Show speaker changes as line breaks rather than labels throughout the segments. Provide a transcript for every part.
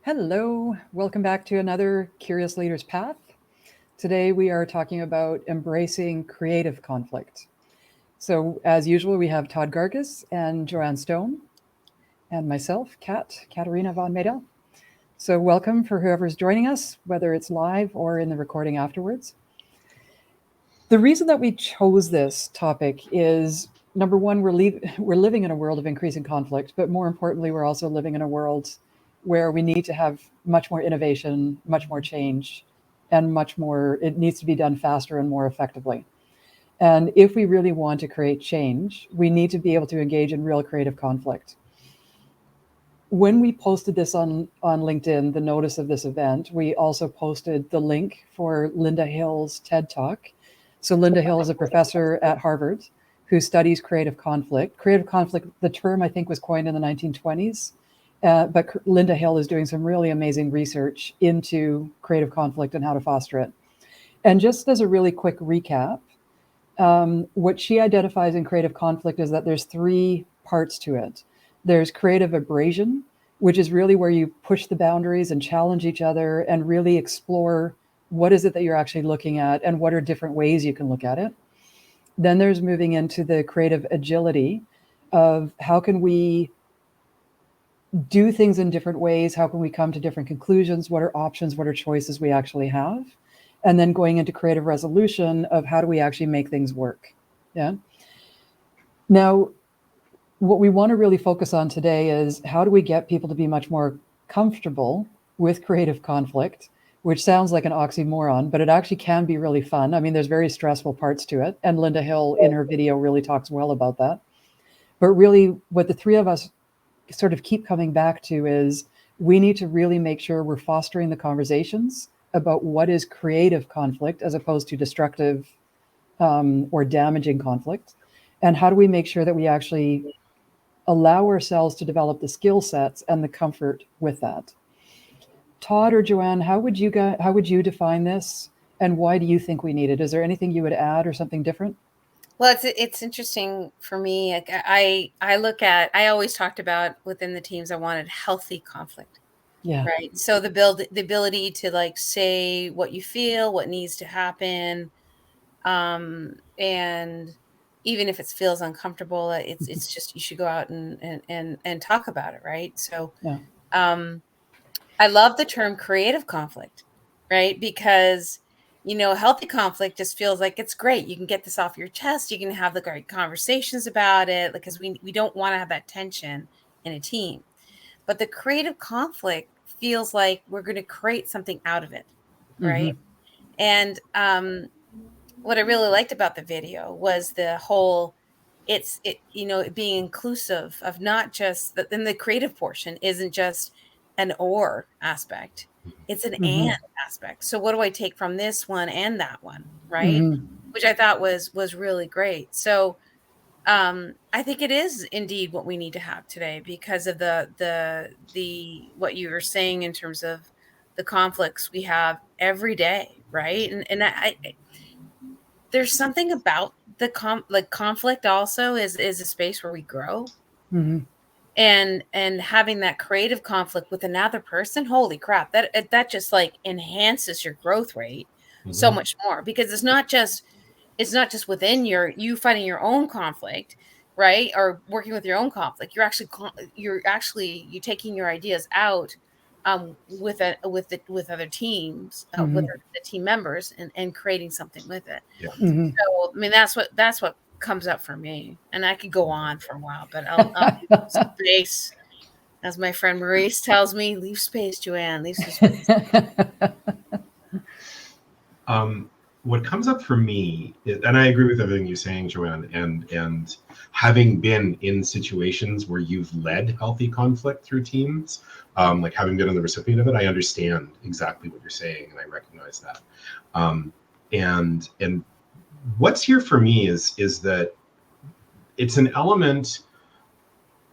Hello, welcome back to another Curious Leaders Path. Today we are talking about embracing creative conflict. So, as usual, we have Todd Gargis and Joanne Stone, and myself, Katarina von Medel. So, welcome for whoever's joining us, whether it's live or in the recording afterwards. The reason that we chose this topic is number one, we're living in a world of increasing conflict, but more importantly, we're also living in a world where we need to have much more innovation, much more change, and much more, it needs to be done faster and more effectively. And if we really want to create change, we need to be able to engage in real creative conflict. When we posted this on LinkedIn, the notice of this event, we also posted the link for Linda Hill's TED Talk. So Linda Hill is a professor at Harvard who studies creative conflict. Creative conflict, the term I think was coined in the 1920s, but Linda Hill is doing some really amazing research into creative conflict and how to foster it. And just as a really quick recap, what she identifies in creative conflict is that there's three parts to it. There's creative abrasion, which is really where you push the boundaries and challenge each other and really explore what is it that you're actually looking at and what are different ways you can look at it. Then there's moving into the creative agility of how can we do things in different ways? How can we come to different conclusions? What are options? What are choices we actually have? And then going into creative resolution of how do we actually make things work? Yeah. Now, what we want to really focus on today is how do we get people to be much more comfortable with creative conflict, which sounds like an oxymoron, but it actually can be really fun. I mean, there's very stressful parts to it. And Linda Hill in her video really talks well about that. But really, what the three of us sort of keep coming back to is we need to really make sure we're fostering the conversations about what is creative conflict as opposed to destructive or damaging conflict. And how do we make sure that we actually allow ourselves to develop the skill sets and the comfort with that? Todd or Joanne, how would you define this, and why do you think we need it? Is there anything you would add or something different?
Well, it's interesting for me. Like, I always talked about within the teams, I wanted healthy conflict.
Yeah.
Right. So the ability to like say what you feel, what needs to happen, and even if it feels uncomfortable, it's just you should go out and talk about it, right? So
Yeah.
I love the term creative conflict, right? Because healthy conflict just feels like it's great. You can get this off your chest. You can have the great conversations about it, because we don't want to have that tension in a team. But the creative conflict feels like we're going to create something out of it, right? And what I really liked about the video was the whole being inclusive of not just then the creative portion isn't just an or aspect, it's an and aspect. So what do I take from this one and that one, right? Which I thought was really great. So I think it is indeed what we need to have today because of the what you were saying in terms of the conflicts we have every day, right? And I there's something about the conflict also is a space where we grow. And having that creative conflict with another person, holy crap, that just like enhances your growth rate so much more, because it's not just within you fighting your own conflict, right? Or working with your own conflict. You're taking your ideas out with other teams, with the team members, and creating something with it.
Yeah.
So I mean, that's what comes up for me, and I could go on for a while, but I'll leave space, as my friend Maurice tells me, leave space, Joanne, leave some space.
What comes up for me, and I agree with everything you're saying, Joanne, and having been in situations where you've led healthy conflict through teams, like having been on the recipient of it, I understand exactly what you're saying, and I recognize that. And what's here for me is that it's an element,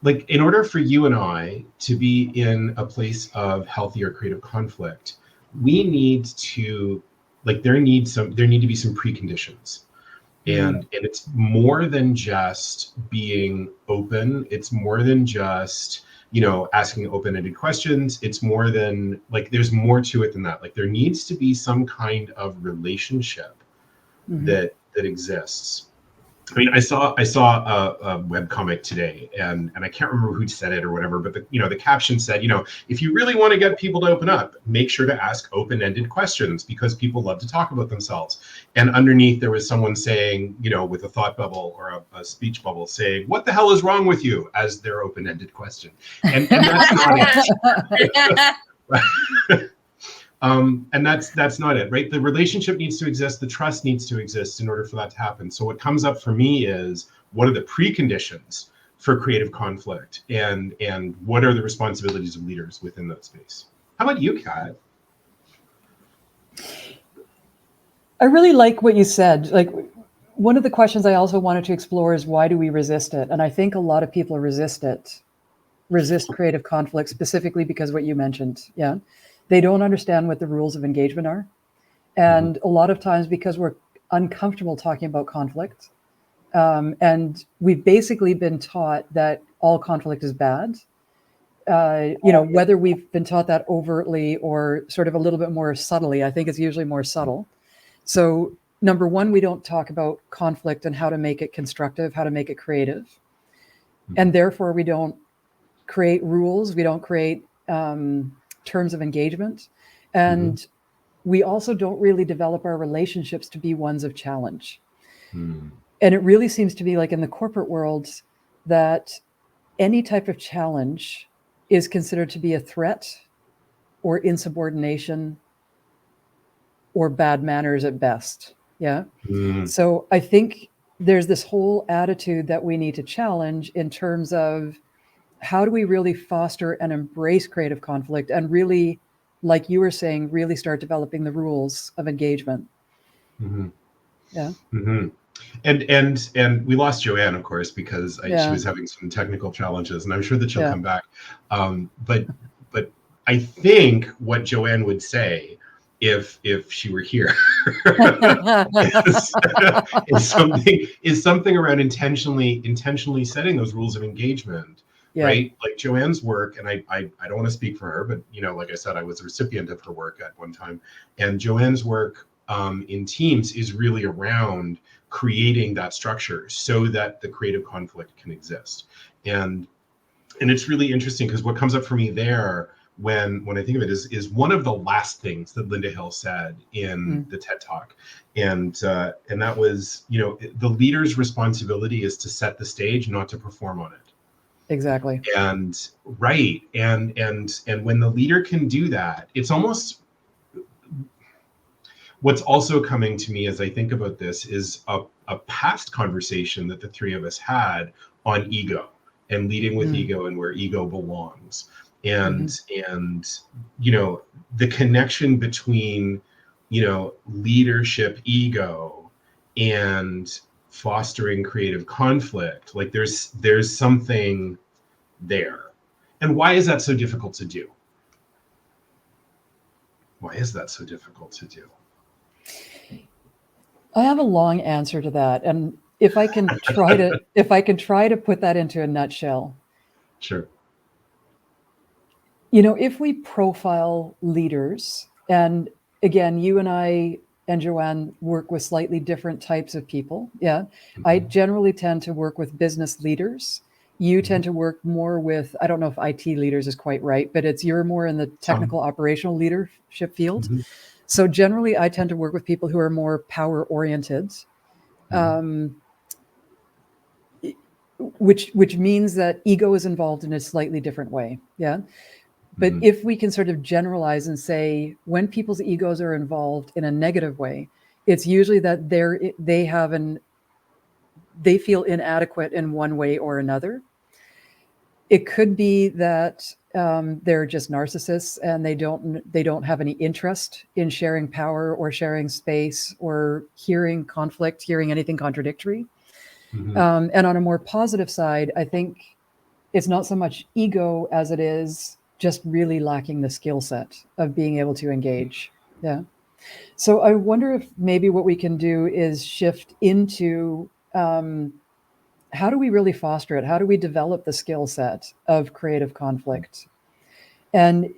like in order for you and I to be in a place of healthy or creative conflict, we need to, like, there need to be some preconditions. And it's more than just being open. It's more than just asking open-ended questions. It's more than like, there's more to it than that. Like there needs to be some kind of relationship that exists. I mean, I saw a webcomic today, and I can't remember who said it or whatever, but the caption said, if you really want to get people to open up, make sure to ask open-ended questions because people love to talk about themselves. And underneath there was someone saying, with a thought bubble or a speech bubble saying, "What the hell is wrong with you?" as their open-ended question. And that's not it. And that's not it, right? The relationship needs to exist. The trust needs to exist in order for that to happen. So what comes up for me is, what are the preconditions for creative conflict, and what are the responsibilities of leaders within that space? How about you, Kat?
I really like what you said. Like, one of the questions I also wanted to explore is, why do we resist it? And I think a lot of people resist creative conflict, specifically because what you mentioned. Yeah. They don't understand what the rules of engagement are. And a lot of times because we're uncomfortable talking about conflict, and we've basically been taught that all conflict is bad, whether we've been taught that overtly or sort of a little bit more subtly. I think it's usually more subtle. So number one, we don't talk about conflict and how to make it constructive, how to make it creative. And therefore we don't create rules. We don't create terms of engagement. And we also don't really develop our relationships to be ones of challenge. And it really seems to be like in the corporate world that any type of challenge is considered to be a threat or insubordination or bad manners at best. Yeah. So I think there's this whole attitude that we need to challenge in terms of, how do we really foster and embrace creative conflict and really, like you were saying, really start developing the rules of engagement? Yeah.
And we lost Joanne, of course, because she was having some technical challenges, and I'm sure that she'll come back. But I think what Joanne would say, if she were here, is something around intentionally setting those rules of engagement. Right? Like Joanne's work, and I don't want to speak for her, but like I said, I was a recipient of her work at one time, and Joanne's work in teams is really around creating that structure so that the creative conflict can exist. And it's really interesting because what comes up for me there when I think of it is one of the last things that Linda Hill said in the TED Talk, and that was, the leader's responsibility is to set the stage, not to perform on it.
Exactly.
And right. And when the leader can do that, it's almost, what's also coming to me as I think about this is a past conversation that the three of us had on ego and leading with ego and where ego belongs. And the connection between, leadership ego and fostering creative conflict. Like there's something there. And why is that so difficult to do? Why is that so difficult to do?
I have a long answer to that. And if I can try to put that into a nutshell.
Sure.
If we profile leaders, and again, you and I and Joanne work with slightly different types of people. Yeah. I generally tend to work with business leaders. You tend to work more with, I don't know if IT leaders is quite right, but you're more in the technical operational leadership field. So generally I tend to work with people who are more power oriented, which means that ego is involved in a slightly different way. Yeah. But if we can sort of generalize and say, when people's egos are involved in a negative way, it's usually that they feel inadequate in one way or another. It could be that they're just narcissists and they don't have any interest in sharing power or sharing space or hearing conflict, hearing anything contradictory. And on a more positive side, I think it's not so much ego as it is just really lacking the skill set of being able to engage. Yeah. So I wonder if maybe what we can do is shift into how do we really foster it? How do we develop the skill set of creative conflict? And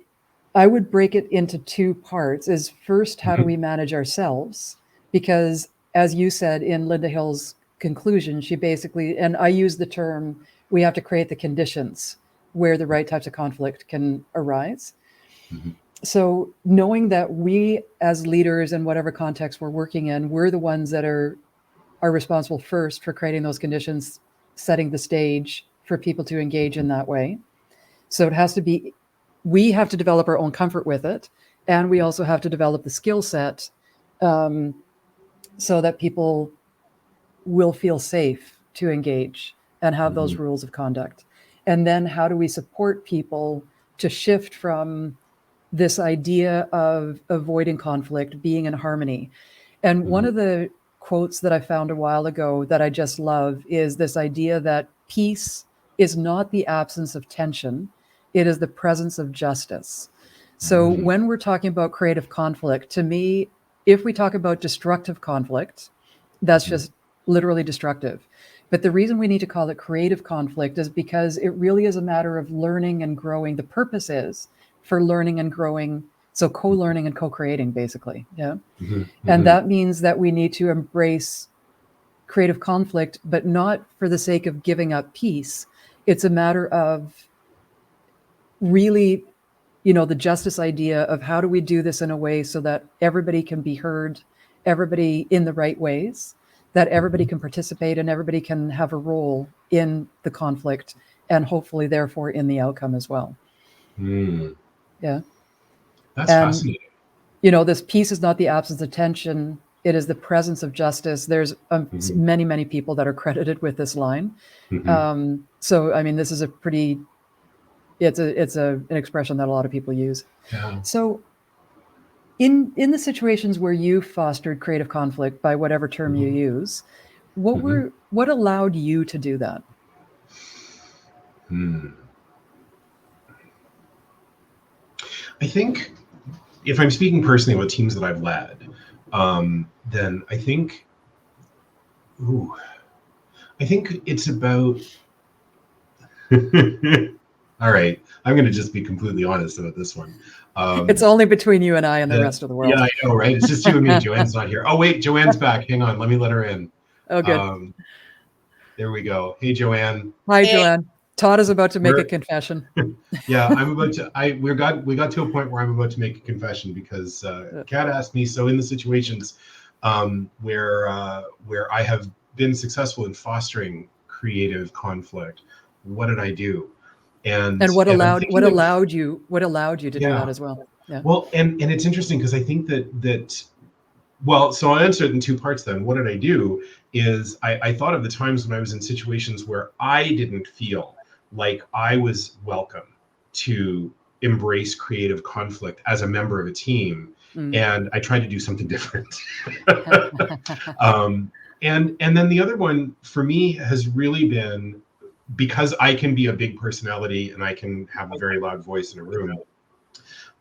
I would break it into two parts. Is first, how do we manage ourselves? Because as you said in Linda Hill's conclusion, she basically, and I use the term, we have to create the conditions where the right types of conflict can arise. So knowing that we as leaders in whatever context we're working in, we're the ones that are responsible first for creating those conditions, setting the stage for people to engage in that way. So it has to be, we have to develop our own comfort with it. And we also have to develop the skill set so that people will feel safe to engage and have those rules of conduct. And then how do we support people to shift from this idea of avoiding conflict, being in harmony? And one of the quotes that I found a while ago that I just love is this idea that peace is not the absence of tension, it is the presence of justice. So when we're talking about creative conflict, to me, if we talk about destructive conflict, that's just literally destructive. But the reason we need to call it creative conflict is because it really is a matter of learning and growing. The purpose is for learning and growing. So co-learning and co-creating, basically. Yeah. And that means that we need to embrace creative conflict, but not for the sake of giving up peace. It's a matter of really, the justice idea of how do we do this in a way so that everybody can be heard, everybody in the right ways, that everybody can participate and everybody can have a role in the conflict and hopefully therefore in the outcome as well. Yeah.
That's fascinating.
This peace is not the absence of tension. It is the presence of justice. There's many, many people that are credited with this line. So, I mean, this is a pretty, it's an expression that a lot of people use.
Yeah.
So in the situations where you fostered creative conflict, by whatever term you use, what allowed you to do that?
I think if I'm speaking personally about teams that I've led, then I think it's about, all right, I'm going to just be completely honest about this one.
It's only between you and I and the rest of the world.
Yeah, I know, right? It's just you and me. Joanne's not here. Oh, wait, Joanne's back. Hang on. Let me let her in.
Oh, good.
There we go. Hey, Joanne.
Hi, Joanne. Todd is about to make a confession.
Yeah, I'm about to. We got to a point where I'm about to make a confession because Kat asked me. So in the situations where I have been successful in fostering creative conflict, what did I do? And
what allowed you to do that as well? Yeah.
Well, and it's interesting because I think that well, so I'll answer it in two parts then. What did I do is I thought of the times when I was in situations where I didn't feel like I was welcome to embrace creative conflict as a member of a team. And I tried to do something different. And then the other one for me has really been, because I can be a big personality and I can have a very loud voice in a room.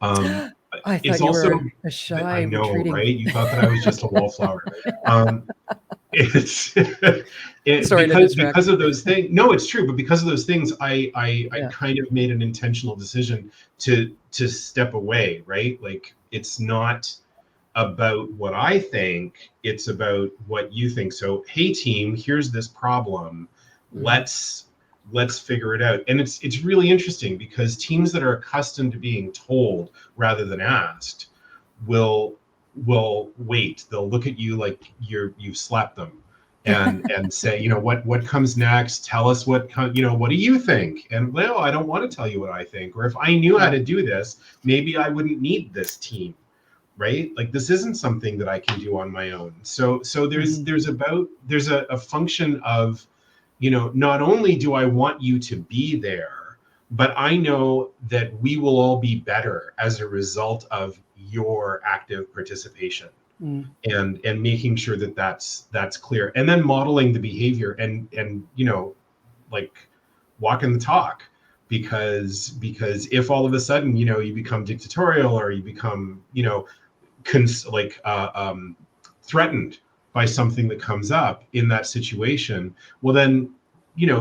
I thought you were a shy,
I know,
retreating.
right? You thought that I was just a wallflower. It's
Sorry
because of those things. No, it's true, but because of those things, I kind of made an intentional decision to step away, right? Like, it's not about what I think, it's about what you think. So, hey team, here's this problem. Let's figure it out. And it's really interesting because teams that are accustomed to being told rather than asked will wait. They'll look at you like you've slapped them and say, what comes next? Tell us what do you think? And well, I don't want to tell you what I think. Or if I knew how to do this, maybe I wouldn't need this team, right? Like, this isn't something that I can do on my own. So there's a function of, not only do I want you to be there, but I know that we will all be better as a result of your active participation and making sure that that's clear, and then modeling the behavior and like walking the talk, because if all of a sudden you become dictatorial or you become threatened by something that comes up in that situation, well then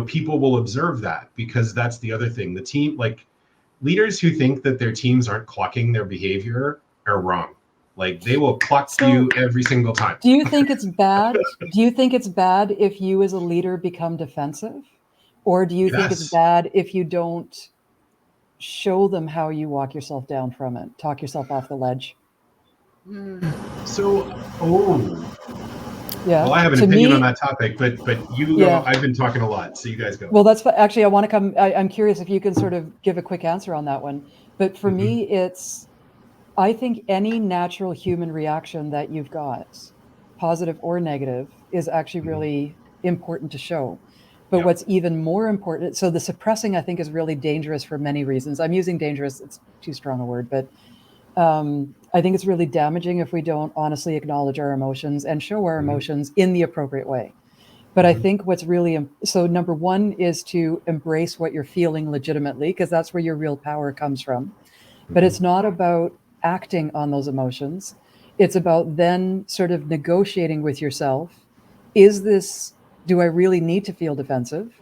people will observe that, because that's the other thing. The team, like leaders who think that their teams aren't clocking their behavior are wrong. Like they will clock
So-
you every single time.
Do you think it's bad? Do you think it's bad if you as a leader become defensive? Or do you think it's
Yes.
bad if you don't show them how you walk yourself down from it, talk yourself off the ledge?
So,
Yeah.
well, I have an
To
opinion
me-
on that topic, but you
Yeah.
go. I've been talking a lot, so you guys go.
Well, that's actually, I want to come, I'm curious if you can sort of give a quick answer on that one. But for me, I think any natural human reaction that you've got, positive or negative, is actually really important to show. But
Yeah.
what's even more important, so the suppressing, I think, is really dangerous for many reasons. I'm using dangerous, it's too strong a word, but I think it's really damaging if we don't honestly acknowledge our emotions and show our emotions in the appropriate way. But I think what's really, so number one is to embrace what you're feeling legitimately, because that's where your real power comes from. But it's not about acting on those emotions. It's about then sort of negotiating with yourself. Do I really need to feel defensive?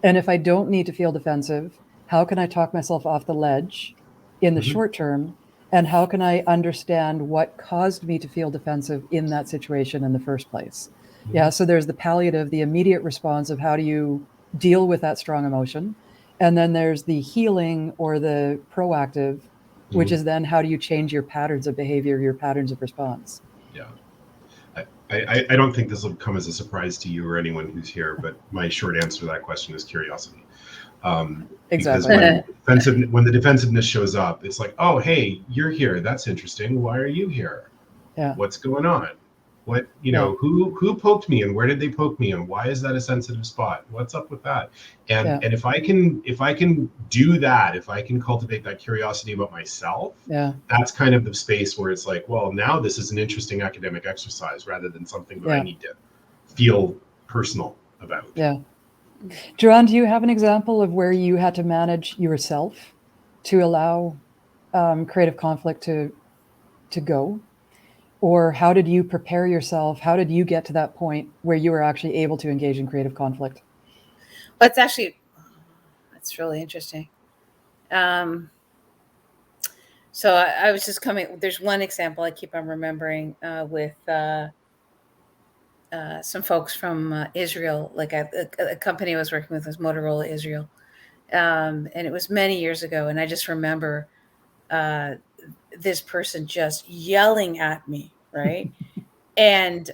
And if I don't need to feel defensive, how can I talk myself off the ledge in the short term? And how can I understand what caused me to feel defensive in that situation in the first place? Yeah, so there's the palliative, the immediate response of how do you deal with that strong emotion? And then there's the healing or the proactive, which is then how do you change your patterns of behavior, your patterns of response?
Yeah. I don't think this will come as a surprise to you or anyone who's here, but my short answer to that question is curiosity. Because
Exactly.
when the defensiveness shows up, it's like, oh, hey, you're here. That's interesting. Why are you here?
Yeah.
What's going on? What, who poked me, and where did they poke me, and why is that a sensitive spot? What's up with that? And if I can do that, if I can cultivate that curiosity about myself, that's kind of the space where it's like, well, now this is an interesting academic exercise rather than something that I need to feel personal about.
Yeah. Joanne, do you have an example of where you had to manage yourself to allow creative conflict to go? Or how did you prepare yourself? How did you get to that point where you were actually able to engage in creative conflict?
But that's really interesting. So I was just there's one example I keep on remembering with some folks from Israel, like a company I was working with was Motorola Israel. And it was many years ago. And I just remember this person just yelling at me, right? And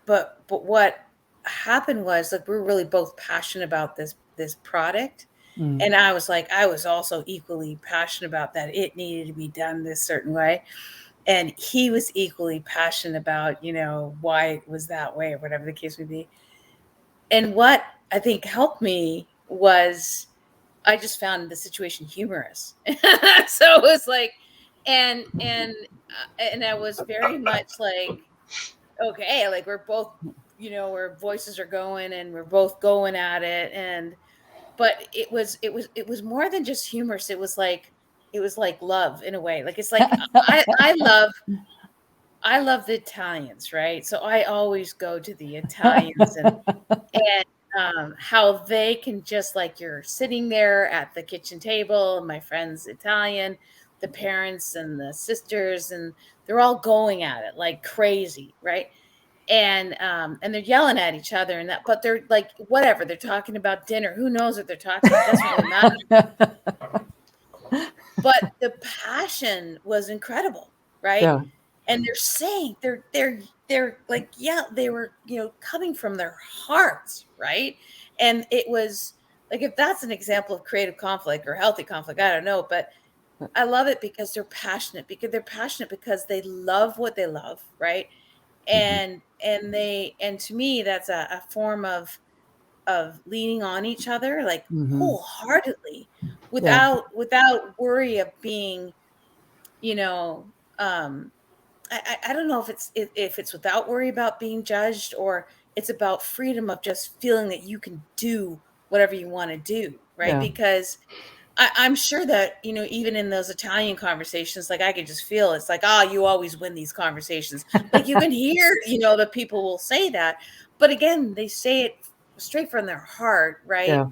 but what happened was, like, we were really both passionate about this product. And I was also equally passionate about that it needed to be done this certain way. And he was equally passionate about, why it was that way or whatever the case would be. And what I think helped me was I just found the situation humorous. So it was like, and I was very much like, okay, like we're both, our voices are going and we're both going at it. But it was more than just humorous. It was like love in a way. Like, it's like, I love the Italians, right? So I always go to the Italians and how they can just, like, you're sitting there at the kitchen table, my friend's Italian, the parents and the sisters, and they're all going at it like crazy, right? And they're yelling at each other and that, but they're like, whatever, they're talking about dinner. Who knows what they're talking about? It doesn't really matter. But the passion was incredible, right?
Yeah.
And they're saying they're like, yeah, they were, coming from their hearts, right? And it was like, if that's an example of creative conflict or healthy conflict, I don't know, but I love it because they're passionate, because they love what they love, right? And to me, that's a form of leaning on each other, like, wholeheartedly, without worry of being, I don't know if it's without worry about being judged, or it's about freedom of just feeling that you can do whatever you want to do, right? Because I'm sure that, even in those Italian conversations, like, I could just feel it's like, oh, you always win these conversations. Like, you can hear, the people will say that. But again, they say it straight from their heart, right?
Yeah.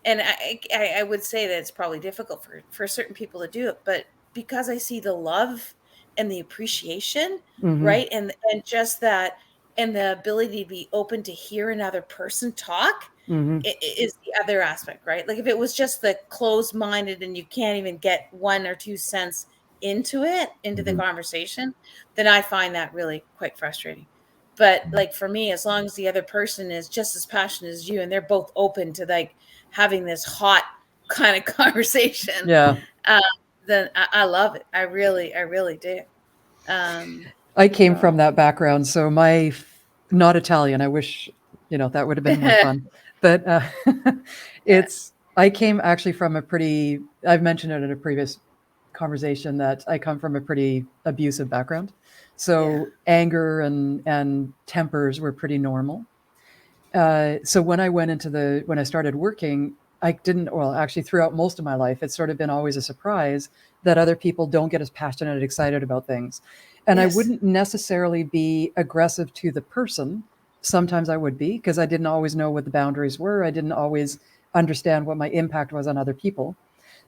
And I would say that it's probably difficult for certain people to do it, but because I see the love and the appreciation,
Hmm.
right? And just that, and the ability to be open to hear another person talk
Hmm.
is the other aspect, right? Like if it was just the closed minded and you can't even get 1 or 2 cents into it, into the
Mhm.
conversation, then I find that really quite frustrating. But like for me, as long as the other person is just as passionate as you and they're both open to like having this hot kind of conversation,
Yeah.
uh, then I love it. I really do. Um,
I came
so
from that background, so not Italian. I wish, that would have been more fun. But
yeah,
I came actually from I've mentioned it in a previous conversation that I come from a pretty abusive background.
yeah,
So anger and tempers were pretty normal. So when I started working, I didn't, well, actually throughout most of my life, it's sort of been always a surprise that other people don't get as passionate and excited about things. And I
yes,
wouldn't necessarily be aggressive to the person. Sometimes I would be because I didn't always know what the boundaries were. I didn't always understand what my impact was on other people.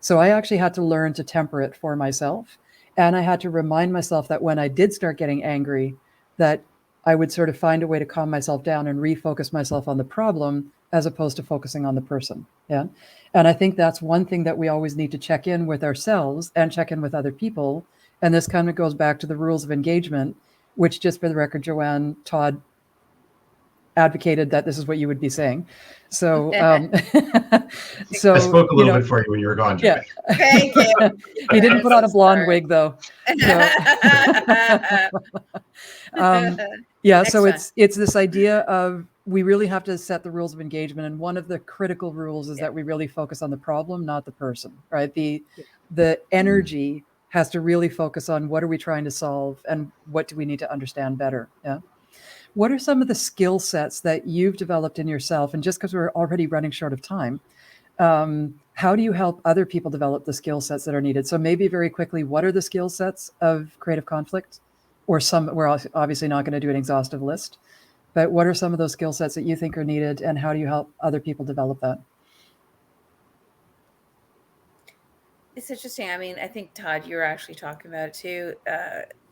So I actually had to learn to temper it for myself. And I had to remind myself that when I did start getting angry, that I would sort of find a way to calm myself down and refocus myself on the problem as opposed to focusing on the person. Yeah. And I think that's one thing that we always need to check in with ourselves and check in with other people. And this kind of goes back to the rules of engagement, which, just for the record, Joanne, Todd advocated that this is what you would be saying. So,
I
so,
spoke a little bit for you when you were gone,
yeah.
Joanne.
thank you.
He didn't
I'm
put on
so
a blonde
sorry.
wig though. So, um, yeah,
Next
so
one.
it's this idea of we really have to set the rules of engagement, and one of the critical rules is
Yeah,
that we really focus on the problem, not the person, right?
yeah,
The energy has to really focus on what are we trying to solve and what do we need to understand better. Yeah. What are some of the skill sets that you've developed in yourself? And just because we're already running short of time, how do you help other people develop the skill sets that are needed? So maybe very quickly, what are the skill sets of creative conflict? Or we're obviously not going to do an exhaustive list, but what are some of those skill sets that you think are needed, and how do you help other people develop that?
it's interesting. I mean, I think Todd, you were actually talking about it too.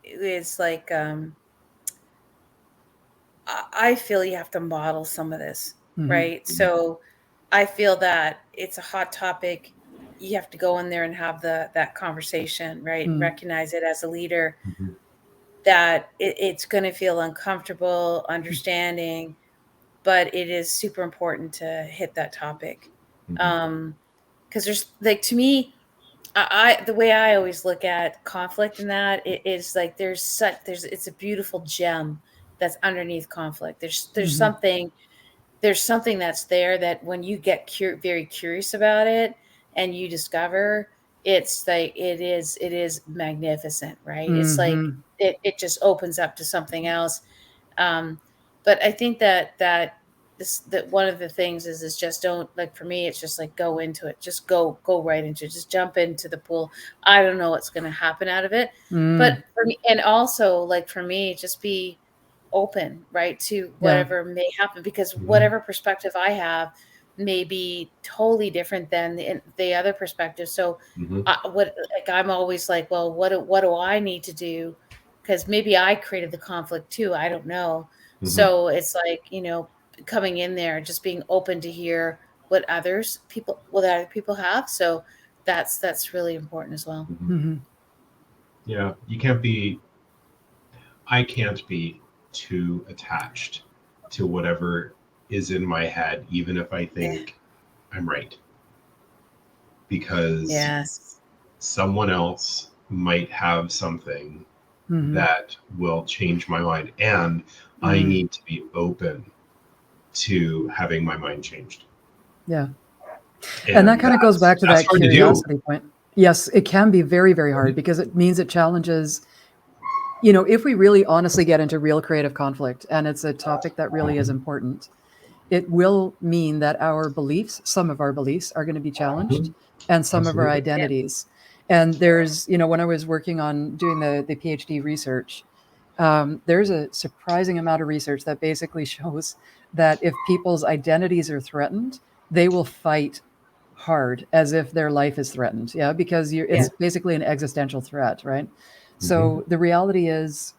It's like I feel you have to model some of this,
Hmm.
right? So I feel that it's a hot topic. You have to go in there and have that conversation, right? And
Mm.
recognize it as a leader
Mhm.
that it's going to feel uncomfortable, understanding, but it is super important to hit that topic.
Mhm.
Um, because there's like to me, I the way I always look at conflict in that it is like there's it's a beautiful gem that's underneath conflict.
Hmm.
There's something that's there that when you get very curious about it and you discover it's like it is magnificent, right? It's like
Hmm.
it just opens up to something else. um but I think that one of the things is just don't, like for me it's just like go into it, just go right into it, just jump into the pool. I don't know what's going to happen out of it, but
Mm.
for me, and also like for me, just be open, right, to
Yeah.
whatever may happen, because
Mhm.
whatever perspective I have may be totally different than the other perspective. So
Mhm.
what, like I'm always like, well, what do I need to do, because maybe I created the conflict too, I don't know.
Mhm.
So it's like, coming in there, just being open to hear what other people have. So that's really important as well.
Mhm.
Hmm.
Yeah, I can't be too attached to whatever is in my head, even if I
Yeah.
think I'm right, because
Yes.
someone else might have something
Hmm.
that will change my mind. And I
Mm.
need to be open to having my mind changed.
Yeah. And that
And
kind of goes back to
that's
that
hard to do.
curiosity point. Yes, it can be very, very hard because it means it challenges, if we really honestly get into real creative conflict and it's a topic that really is important, it will mean that some of our beliefs are going to be challenged
Mhm.
and some of our
Absolutely.
Yeah.
identities. And there's, when I was working on doing the PhD research, there's a surprising amount of research that basically shows that if people's identities are threatened, they will fight hard as if their life is threatened. Yeah, because it's basically an existential threat, right? So the reality is,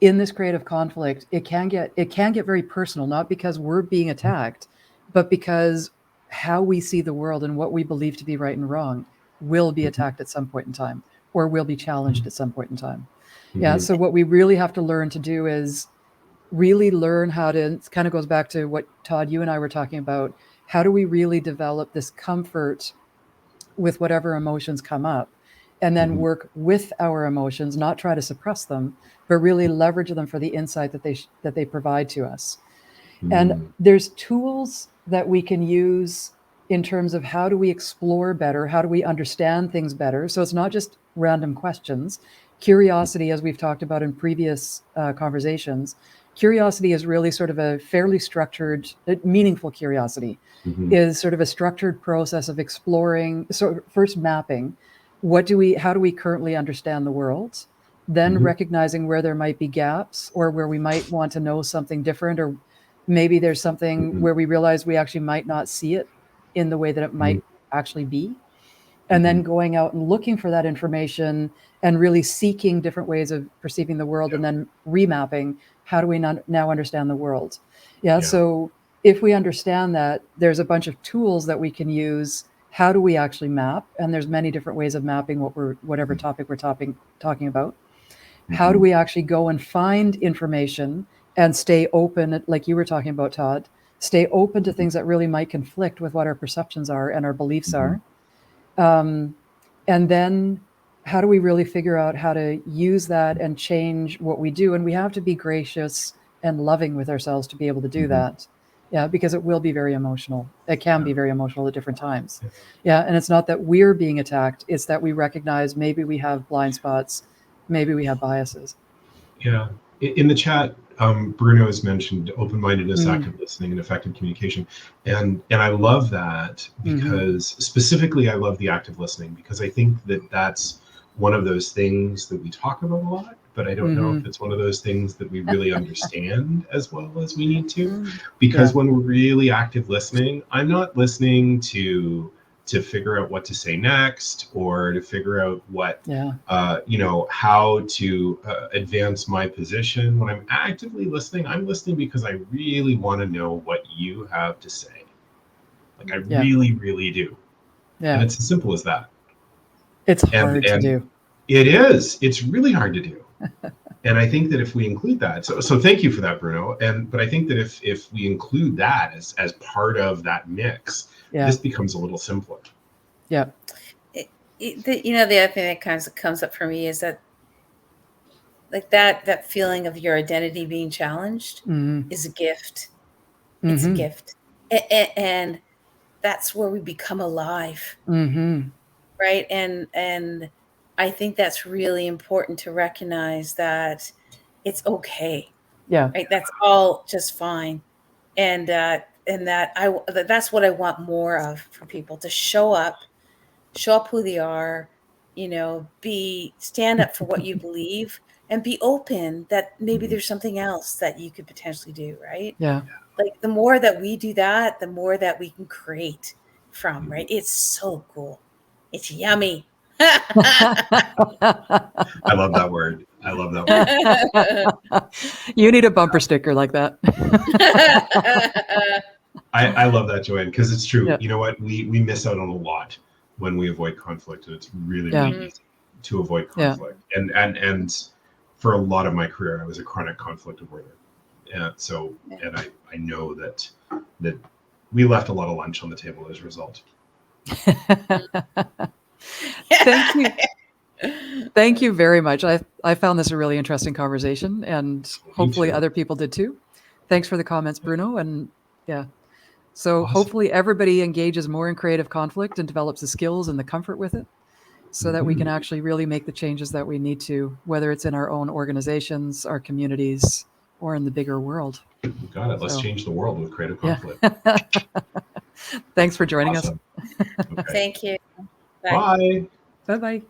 in this creative conflict, it can get very personal, not because we're being attacked, but because how we see the world and what we believe to be right and wrong will be attacked at some point in time, or will be challenged at some point in time. Yeah. So what we really have to learn to do is really learn how to, it kind of goes back to what Todd, you and I were talking about. How do we really develop this comfort with whatever emotions come up, and then work with our emotions, not try to suppress them, but really leverage them for the insight that they provide to us. And there's tools that we can use in terms of how do we explore better, how do we understand things better. So it's not just random questions. Curiosity, as we've talked about in previous conversations, curiosity is really sort of a fairly structured, meaningful curiosity is sort of a structured process of exploring. So first mapping, how do we currently understand the world? Then recognizing where there might be gaps, or where we might want to know something different, or maybe there's something where we realize we actually might not see it in the way that it might actually be. And then going out and looking for that information and really seeking different ways of perceiving the world, and then remapping, how do we now understand the world? So if we understand that, there's a bunch of tools that we can use. How do we actually map? And there's many different ways of mapping whatever topic we're talking about. How do we actually go and find information and stay open, like you were talking about, Todd, stay open to things that really might conflict with what our perceptions are and our beliefs are. And then how do we really figure out how to use that and change what we do? And we have to be gracious and loving with ourselves to be able to do that. Yeah, because it will be very emotional. It can be very emotional at different times. Yeah, and it's not that we're being attacked. It's that we recognize maybe we have blind spots, maybe we have biases.
Yeah. In the chat, Bruno has mentioned open-mindedness, active listening, and effective communication. And I love that because specifically I love the active listening, because I think that that's one of those things that we talk about a lot, but I don't know if it's one of those things that we really understand as well as we need to. Because when we're really active listening, I'm not listening to figure out what to say next, or to figure out what, how to advance my position. When I'm actively listening, I'm listening because I really want to know what you have to say. Like I really, really do. Yeah. And it's as simple as that.
It's hard to do.
It is. It's really hard to do. And I think that if we include that, so thank you for that, Bruno. But I think that if we include that as part of that mix, this becomes a little simpler.
Yeah.
The other thing that comes up for me is that, like that feeling of your identity being challenged is a gift. It's a gift, and that's where we become alive, right? And I think that's really important to recognize that it's okay.
Yeah.
Right. That's all just fine. And that's what I want more of for people, to show up who they are, stand up for what you believe, and be open that maybe there's something else that you could potentially do. Right.
Yeah.
Like the more that we do that, the more that we can create from, right? It's so cool. It's yummy.
I love that word.
You need a bumper sticker like that.
I love that, Joanne, because it's true. You know what? We miss out on a lot when we avoid conflict, and it's really, really easy to avoid conflict. And for a lot of my career, I was a chronic conflict avoider. And I know that we left a lot of lunch on the table as a result.
Thank you. Thank you very much. I found this a really interesting conversation, and hopefully other people did too. Thanks for the comments, Bruno. And so hopefully everybody engages more in creative conflict and develops the skills and the comfort with it, so that we can actually really make the changes that we need to, whether it's in our own organizations, our communities, or in the bigger world.
Got it. Let's change the world with creative conflict.
Thanks for joining us.
Okay.
Thank you.
Bye.
Bye-bye.